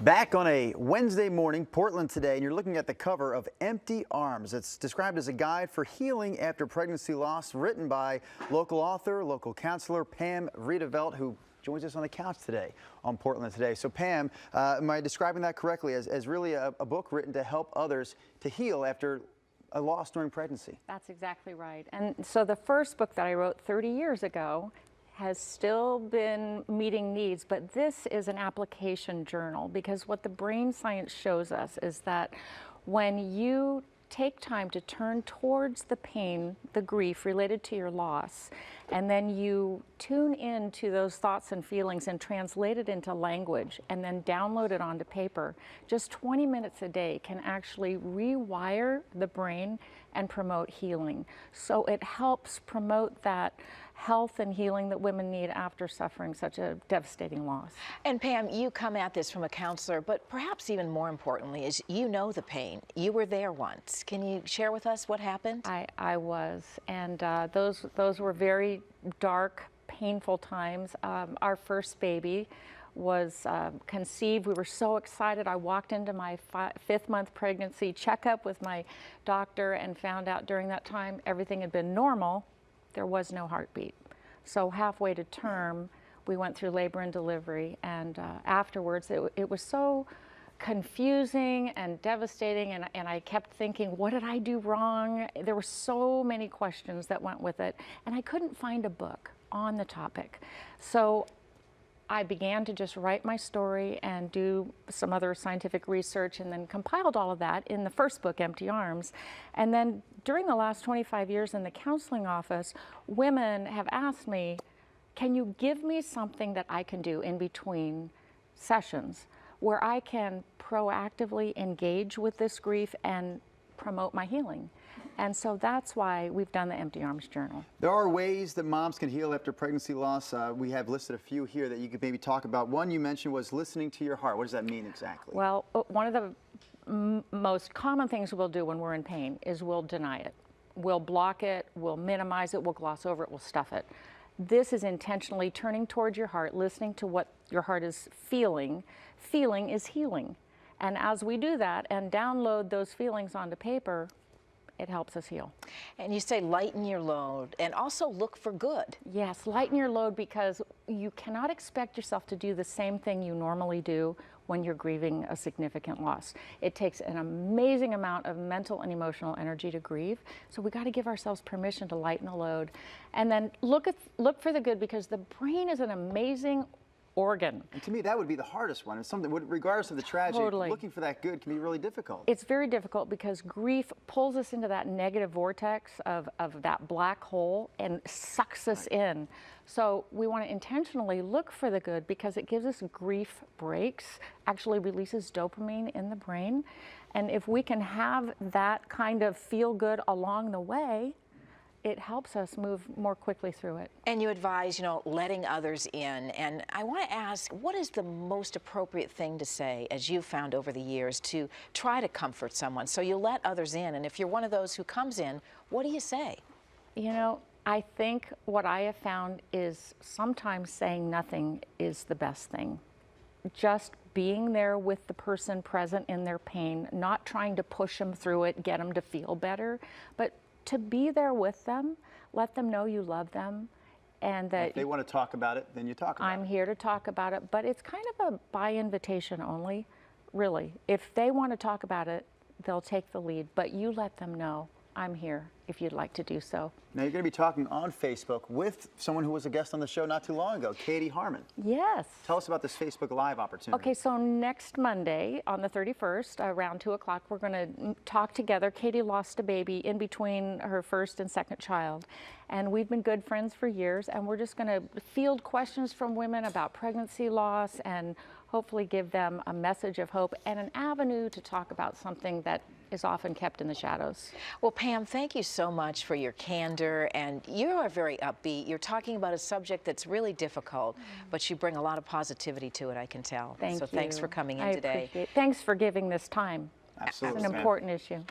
Back on a Wednesday morning, Portland Today, and you're looking at the cover of Empty Arms. It's described as a guide for healing after pregnancy loss, written by local author, local counselor Pam Vredevelt, who joins us on the couch today on Portland Today. So Pam, am I describing that correctly as really a book written to help others to heal after a loss during pregnancy? That's exactly right. And so the first book that I wrote 30 years ago has still been meeting needs, but this is an application journal, because what the brain science shows us is that when you take time to turn towards the pain, the grief related to your loss, and then you tune in to those thoughts and feelings and translate it into language and then download it onto paper, just 20 minutes a day can actually rewire the brain and promote healing. So it helps promote that health and healing that women need after suffering such a devastating loss. And Pam, you come at this from a counselor, but perhaps even more importantly is you know the pain. You were there once. Can you share with us what happened? I was, and those were very dark, painful times. Our first baby was conceived. We were so excited. I walked into my fifth month pregnancy checkup with my doctor and found out during that time everything had been normal. There was no heartbeat. So halfway to term, we went through labor and delivery, and afterwards it was so confusing and devastating, and I kept thinking, what did I do wrong? There were so many questions that went with it, and I couldn't find a book on the topic. So I began to just write my story and do some other scientific research, and then compiled all of that in the first book, Empty Arms. And then during the last 25 years in the counseling office, women have asked me, can you give me something that I can do in between sessions where I can proactively engage with this grief and promote my healing? And so that's why we've done the Empty Arms Journal. There are ways that moms can heal after pregnancy loss. We have listed a few here that you could maybe talk about. One you mentioned was listening to your heart. What does that mean exactly? Well, one of the most common things we'll do when we're in pain is we'll deny it. We'll block it, we'll minimize it, we'll gloss over it, we'll stuff it. This is intentionally turning towards your heart, listening to what your heart is feeling. Feeling is healing. And as we do that and download those feelings onto paper, it helps us heal. And you say lighten your load and also look for good. Yes, lighten your load, because you cannot expect yourself to do the same thing you normally do when you're grieving a significant loss. It takes an amazing amount of mental and emotional energy to grieve, so we got to give ourselves permission to lighten the load. And then look for the good, because the brain is an amazing organ. And to me, that would be the hardest one. It's something, regardless of the tragedy, looking for that good can be really difficult. It's very difficult because grief pulls us into that negative vortex of that black hole and sucks us in. So we want to intentionally look for the good, because it gives us grief breaks, actually releases dopamine in the brain. And if we can have that kind of feel good along the way, it helps us move more quickly through it. And you advise, letting others in. And I want to ask, what is the most appropriate thing to say, as you've found over the years, to try to comfort someone? So you let others in, and if you're one of those who comes in, what do you say? I think what I have found is sometimes saying nothing is the best thing. Just being there with the person present in their pain, not trying to push them through it, get them to feel better, but to be there with them, let them know you love them, and that if they want to talk about it, then you talk about it. I'm here to talk about it, but it's kind of a by invitation only, really. If they want to talk about it, they'll take the lead, but you let them know I'm here if you'd like to do so. Now you're going to be talking on Facebook with someone who was a guest on the show not too long ago, Katie Harmon. Yes. Tell us about this Facebook Live opportunity. Okay, so next Monday on the 31st, around 2 o'clock, we're going to talk together. Katie lost a baby in between her first and second child, and we've been good friends for years, and we're just going to field questions from women about pregnancy loss and hopefully give them a message of hope and an avenue to talk about something that is often kept in the shadows. Well, Pam, thank you so much for your candor, and you are very upbeat. You're talking about a subject that's really difficult, but you bring a lot of positivity to it, I can tell. Thank you. So thanks for coming in today. Appreciate it. Thanks for giving this time. Absolutely. It's an important issue.